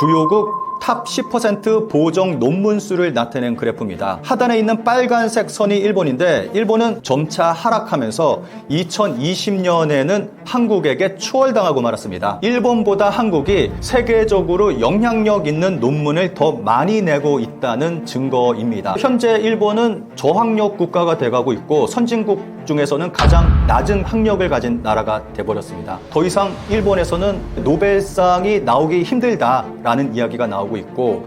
주요국 탑 10% 보정 논문 수를 나타낸 그래프입니다. 하단에 있는 빨간색 선이 일본인데 일본은 점차 하락하면서 2020년에는 한국에게 추월당하고 말았습니다. 일본보다 한국이 세계적으로 영향력 있는 논문을 더 많이 내고 있다는 증거입니다. 현재 일본은 저학력 국가가 돼가고 있고 선진국 중에서는 가장 낮은 학력을 가진 나라가 돼버렸습니다. 더 이상 일본에서는 노벨상이 나오기 힘들다라는 이야기가 나오고 있고,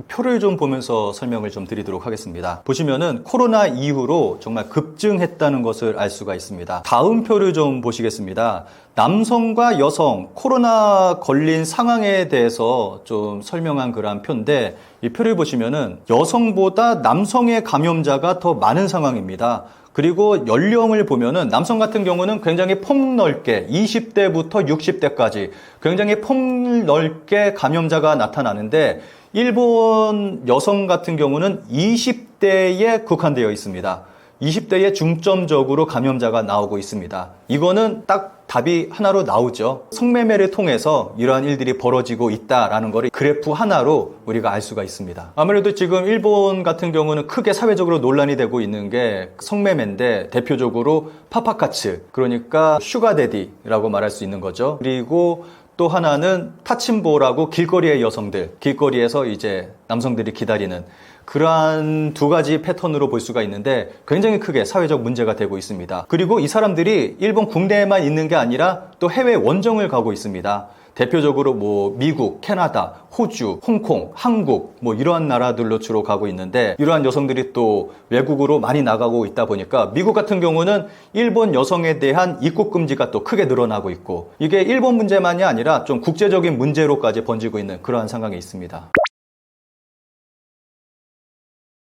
표를 좀 보면서 설명을 좀 드리도록 하겠습니다. 보시면은 코로나 이후로 정말 급증했다는 것을 알 수가 있습니다. 다음 표를 좀 보시겠습니다. 남성과 여성 코로나 걸린 상황에 대해서 좀 설명한 그러한 표인데, 이 표를 보시면은 여성보다 남성의 감염자가 더 많은 상황입니다. 그리고 연령을 보면은 남성 같은 경우는 굉장히 폭넓게 20대부터 60대까지 굉장히 폭넓게 감염자가 나타나는데, 일본 여성 같은 경우는 20대에 국한되어 있습니다. 20대에 중점적으로 감염자가 나오고 있습니다. 이거는 딱 답이 하나로 나오죠. 성매매를 통해서 이러한 일들이 벌어지고 있다라는 것을 그래프 하나로 우리가 알 수가 있습니다. 아무래도 지금 일본 같은 경우는 크게 사회적으로 논란이 되고 있는 게 성매매인데, 대표적으로 파파카츠, 그러니까 슈가데디라고 말할 수 있는 거죠. 그리고 또 하나는 타친보라고 길거리의 여성들, 길거리에서 이제 남성들이 기다리는 그러한 두 가지 패턴으로 볼 수가 있는데 굉장히 크게 사회적 문제가 되고 있습니다. 그리고 이 사람들이 일본 국내에만 있는 게 아니라 또 해외 원정을 가고 있습니다. 대표적으로 미국, 캐나다, 호주, 홍콩, 한국 이러한 나라들로 주로 가고 있는데, 이러한 여성들이 또 외국으로 많이 나가고 있다 보니까 미국 같은 경우는 일본 여성에 대한 입국 금지가 또 크게 늘어나고 있고, 이게 일본 문제만이 아니라 좀 국제적인 문제로까지 번지고 있는 그러한 상황에 있습니다.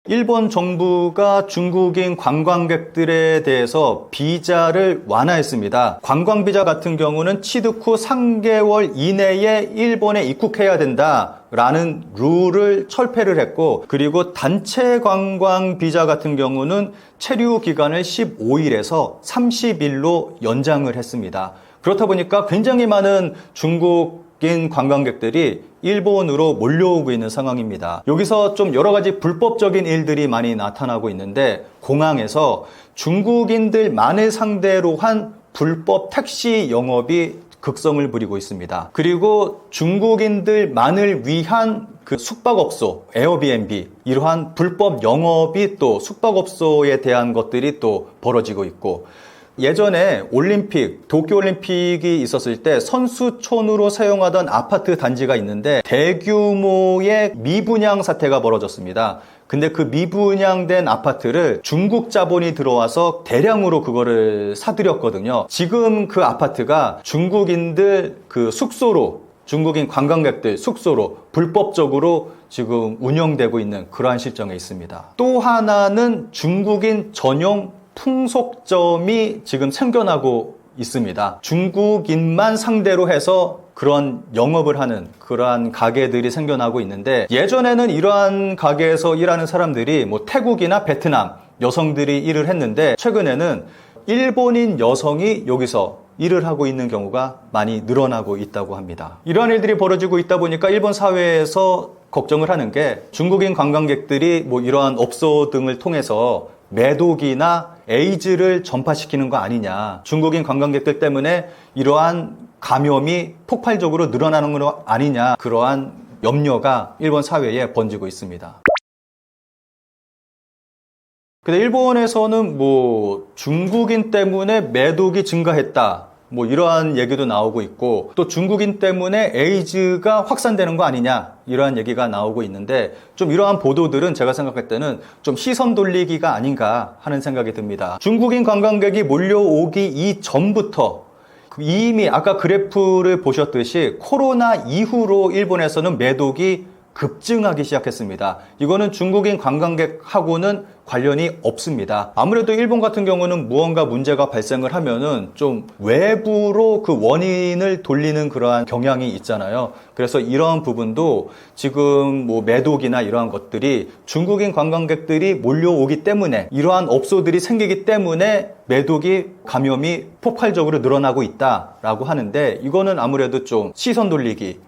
일본 정부가 중국인 관광객들에 대해서 비자를 완화했습니다. 관광비자 같은 경우는 취득 후 3개월 이내에 일본에 입국해야 된다라는 룰을 철폐를 했고, 그리고 단체 관광 비자 같은 경우는 체류 기간을 15일에서 30일로 연장을 했습니다. 그렇다 보니까 굉장히 많은 중국인 관광객들이 일본으로 몰려오고 있는 상황입니다. 여기서 좀 여러 가지 불법적인 일들이 많이 나타나고 있는데, 공항에서 중국인들만을 상대로 한 불법 택시 영업이 극성을 부리고 있습니다. 그리고 중국인들만을 위한 그 숙박업소, 에어비앤비, 이러한 불법 영업이 또 숙박업소에 대한 것들이 또 벌어지고 있고, 예전에 올림픽, 도쿄올림픽이 있었을 때 선수촌으로 사용하던 아파트 단지가 있는데 대규모의 미분양 사태가 벌어졌습니다. 근데 그 미분양된 아파트를 중국 자본이 들어와서 대량으로 그거를 사들였거든요. 지금 그 아파트가 중국인들 그 숙소로, 중국인 관광객들 숙소로 불법적으로 지금 운영되고 있는 그러한 실정에 있습니다. 또 하나는 중국인 전용 풍속점이 지금 생겨나고 있습니다. 중국인만 상대로 해서 그런 영업을 하는 그러한 가게들이 생겨나고 있는데, 예전에는 이러한 가게에서 일하는 사람들이 태국이나 베트남 여성들이 일을 했는데, 최근에는 일본인 여성이 여기서 일을 하고 있는 경우가 많이 늘어나고 있다고 합니다. 이러한 일들이 벌어지고 있다 보니까 일본 사회에서 걱정을 하는 게, 중국인 관광객들이 이러한 업소 등을 통해서 매독이나 에이즈를 전파시키는 거 아니냐, 중국인 관광객들 때문에 이러한 감염이 폭발적으로 늘어나는 거 아니냐, 그러한 염려가 일본 사회에 번지고 있습니다. 근데 일본에서는 중국인 때문에 매독이 증가했다, 이러한 얘기도 나오고 있고, 또 중국인 때문에 에이즈가 확산되는 거 아니냐, 이러한 얘기가 나오고 있는데, 좀 이러한 보도들은 제가 생각할 때는 좀 시선 돌리기가 아닌가 하는 생각이 듭니다. 중국인 관광객이 몰려오기 이전부터 이미 아까 그래프를 보셨듯이 코로나 이후로 일본에서는 매독이 급증하기 시작했습니다. 이거는 중국인 관광객하고는 관련이 없습니다. 아무래도 일본 같은 경우는 무언가 문제가 발생을 하면은 좀 외부로 그 원인을 돌리는 그러한 경향이 있잖아요. 그래서 이러한 부분도 지금 뭐 매독이나 이러한 것들이 중국인 관광객들이 몰려오기 때문에 이러한 업소들이 생기기 때문에 매독이 감염이 폭발적으로 늘어나고 있다라고 하는데 이거는 아무래도 좀 시선 돌리기.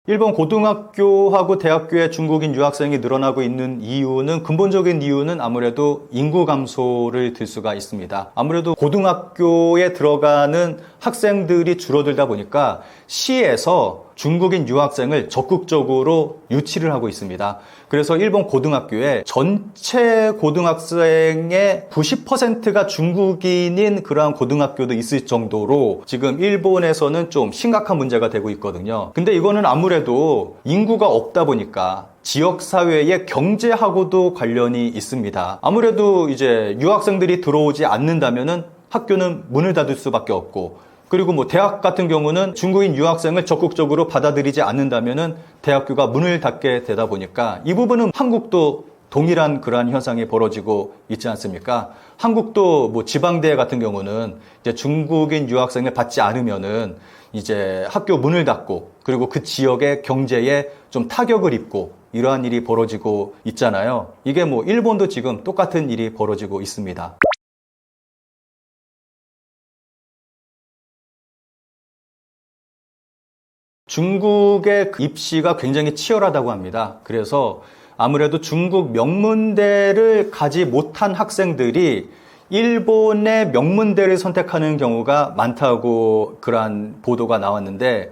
일본 고등학교하고 대학교에 중국인 유학생이 늘어나고 있는 이유는 근본적인 이유는 아무래도 인구 감소를 들 수가 있습니다. 아무래도 고등학교에 들어가는 학생들이 줄어들다 보니까 시에서 중국인 유학생을 적극적으로 유치를 하고 있습니다. 그래서 일본 고등학교에 전체 고등학생의 90%가 중국인인 그러한 고등학교도 있을 정도로 지금 일본에서는 좀 심각한 문제가 되고 있거든요. 근데 이거는 아무래도 인구가 없다 보니까 지역사회의 경제하고도 관련이 있습니다. 아무래도 이제 유학생들이 들어오지 않는다면은 학교는 문을 닫을 수밖에 없고 그리고 뭐 대학 같은 경우는 중국인 유학생을 적극적으로 받아들이지 않는다면은 대학교가 문을 닫게 되다 보니까 이 부분은 한국도 동일한 그러한 현상이 벌어지고 있지 않습니까? 한국도 뭐 지방대 같은 경우는 이제 중국인 유학생을 받지 않으면은 이제 학교 문을 닫고 그리고 그 지역의 경제에 좀 타격을 입고 이러한 일이 벌어지고 있잖아요. 이게 뭐 일본도 지금 똑같은 일이 벌어지고 있습니다. 중국의 입시가 굉장히 치열하다고 합니다. 그래서 아무래도 중국 명문대를 가지 못한 학생들이 일본의 명문대를 선택하는 경우가 많다고 그러한 보도가 나왔는데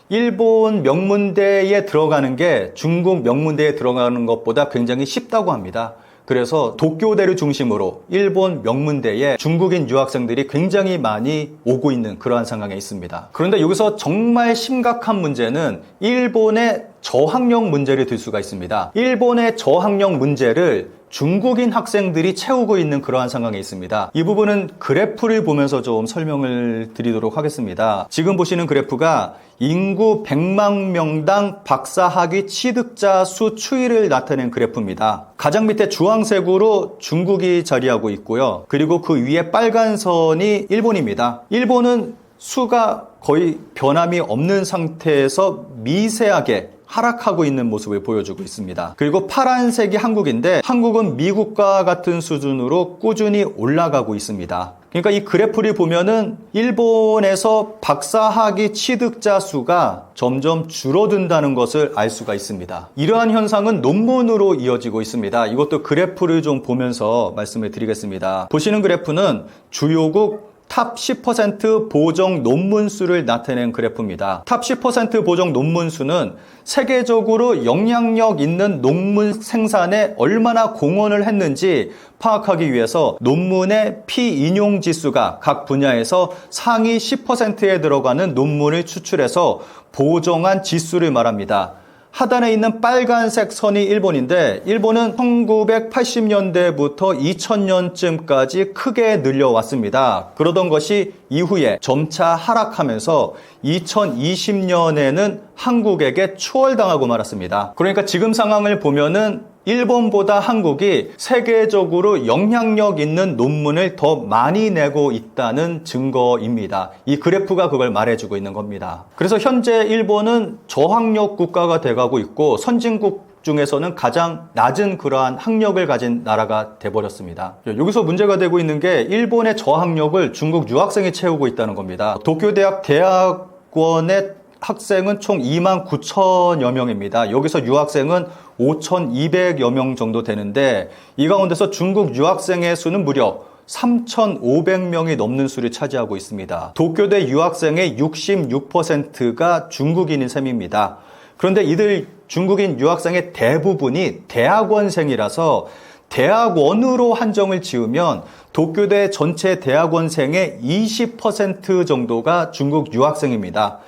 일본 명문대에 들어가는 게 중국 명문대에 들어가는 것보다 굉장히 쉽다고 합니다. 그래서 도쿄대를 중심으로 일본 명문대에 중국인 유학생들이 굉장히 많이 오고 있는 그러한 상황에 있습니다. 그런데 여기서 정말 심각한 문제는 일본의 저학력 문제를 들 수가 있습니다. 일본의 저학력 문제를 중국인 학생들이 채우고 있는 그러한 상황에 있습니다. 이 부분은 그래프를 보면서 좀 설명을 드리도록 하겠습니다. 지금 보시는 그래프가 인구 100만 명당 박사학위 취득자 수 추이를 나타낸 그래프입니다. 가장 밑에 주황색으로 중국이 자리하고 있고요. 그리고 그 위에 빨간 선이 일본입니다. 일본은 수가 거의 변함이 없는 상태에서 미세하게 하락하고 있는 모습을 보여주고 있습니다. 그리고 파란색이 한국인데 한국은 미국과 같은 수준으로 꾸준히 올라가고 있습니다. 그러니까 이 그래프를 보면은 일본에서 박사학위 취득자 수가 점점 줄어든다는 것을 알 수가 있습니다. 이러한 현상은 논문으로 이어지고 있습니다. 이것도 그래프를 좀 보면서 말씀을 드리겠습니다. 보시는 그래프는 주요국 탑 10% 보정 논문 수를 나타낸 그래프입니다. 탑 10% 보정 논문 수는 세계적으로 영향력 있는 논문 생산에 얼마나 공헌을 했는지 파악하기 위해서 논문의 피인용 지수가 각 분야에서 상위 10%에 들어가는 논문을 추출해서 보정한 지수를 말합니다. 하단에 있는 빨간색 선이 일본인데 일본은 1980년대부터 2000년쯤까지 크게 늘려왔습니다. 그러던 것이 이후에 점차 하락하면서 2020년에는 한국에게 추월당하고 말았습니다. 그러니까 지금 상황을 보면은 일본보다 한국이 세계적으로 영향력 있는 논문을 더 많이 내고 있다는 증거입니다. 이 그래프가 그걸 말해주고 있는 겁니다. 그래서 현재 일본은 저학력 국가가 돼가고 있고 선진국 중에서는 가장 낮은 그러한 학력을 가진 나라가 돼버렸습니다. 여기서 문제가 되고 있는 게 일본의 저학력을 중국 유학생이 채우고 있다는 겁니다. 도쿄대학 대학원의 학생은 총 2만 9천여 명입니다. 여기서 유학생은 5,200여 명 정도 되는데 이 가운데서 중국 유학생의 수는 무려 3,500명이 넘는 수를 차지하고 있습니다. 도쿄대 유학생의 66%가 중국인인 셈입니다. 그런데 이들 중국인 유학생의 대부분이 대학원생이라서 대학원으로 한정을 지으면 도쿄대 전체 대학원생의 20% 정도가 중국 유학생입니다.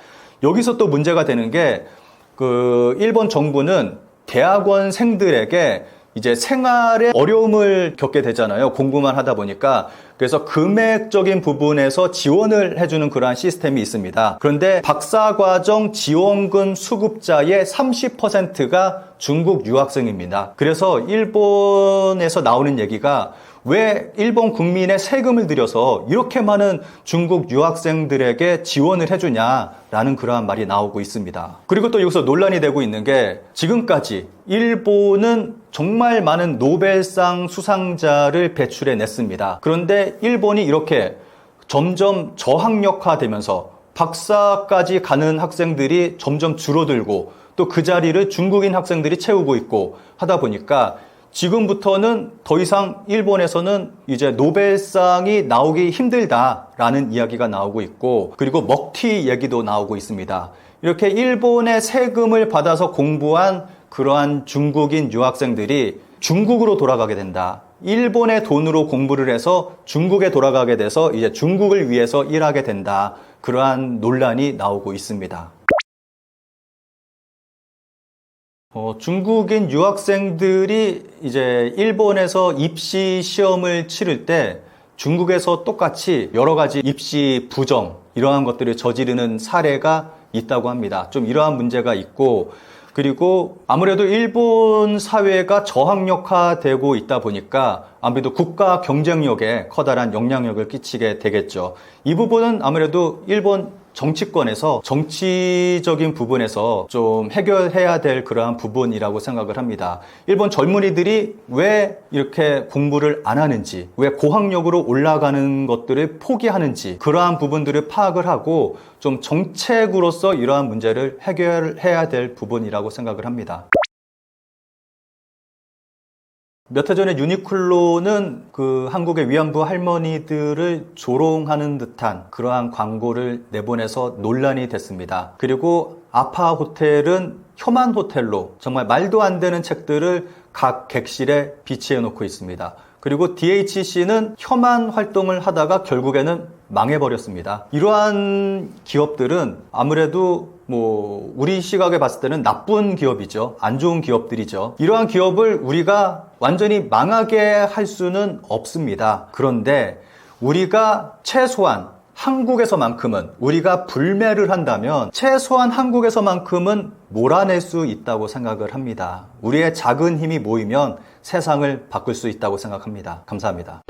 여기서 또 문제가 되는 게 일본 정부는 대학원생들에게 이제 생활에 어려움을 겪게 되잖아요. 공부만 하다 보니까. 그래서 금액적인 부분에서 지원을 해주는 그러한 시스템이 있습니다. 그런데 박사과정 지원금 수급자의 30%가 중국 유학생입니다. 그래서 일본에서 나오는 얘기가 왜 일본 국민의 세금을 들여서 이렇게 많은 중국 유학생들에게 지원을 해주냐라는 그러한 말이 나오고 있습니다. 그리고 또 여기서 논란이 되고 있는 게 지금까지 일본은 정말 많은 노벨상 수상자를 배출해 냈습니다. 그런데 일본이 이렇게 점점 저학력화되면서 박사까지 가는 학생들이 점점 줄어들고 또 그 자리를 중국인 학생들이 채우고 있고 하다 보니까 지금부터는 더 이상 일본에서는 이제 노벨상이 나오기 힘들다라는 이야기가 나오고 있고, 그리고 먹튀 얘기도 나오고 있습니다. 이렇게 일본의 세금을 받아서 공부한 그러한 중국인 유학생들이 중국으로 돌아가게 된다. 일본의 돈으로 공부를 해서 중국에 돌아가게 돼서 이제 중국을 위해서 일하게 된다. 그러한 논란이 나오고 있습니다. 중국인 유학생들이 이제 일본에서 입시 시험을 치를 때 중국에서 똑같이 여러 가지 입시 부정, 이러한 것들을 저지르는 사례가 있다고 합니다. 좀 이러한 문제가 있고, 그리고 아무래도 일본 사회가 저학력화되고 있다 보니까 아무래도 국가 경쟁력에 커다란 영향력을 끼치게 되겠죠. 이 부분은 아무래도 일본 정치권에서 정치적인 부분에서 좀 해결해야 될 그러한 부분이라고 생각을 합니다. 일본 젊은이들이 왜 이렇게 공부를 안 하는지, 왜 고학력으로 올라가는 것들을 포기하는지, 그러한 부분들을 파악을 하고 좀 정책으로서 이러한 문제를 해결해야 될 부분이라고 생각을 합니다. 몇 해 전에 유니클로는 그 한국의 위안부 할머니들을 조롱하는 듯한 그러한 광고를 내보내서 논란이 됐습니다. 그리고 아파 호텔은 혐한 호텔로 정말 말도 안 되는 책들을 각 객실에 비치해 놓고 있습니다. 그리고 DHC는 혐한 활동을 하다가 결국에는 망해버렸습니다. 이러한 기업들은 아무래도 우리 시각에 봤을 때는 나쁜 기업이죠. 안 좋은 기업들이죠. 이러한 기업을 우리가 완전히 망하게 할 수는 없습니다. 그런데 우리가 최소한 한국에서만큼은, 우리가 불매를 한다면 최소한 한국에서만큼은 몰아낼 수 있다고 생각을 합니다. 우리의 작은 힘이 모이면 세상을 바꿀 수 있다고 생각합니다. 감사합니다.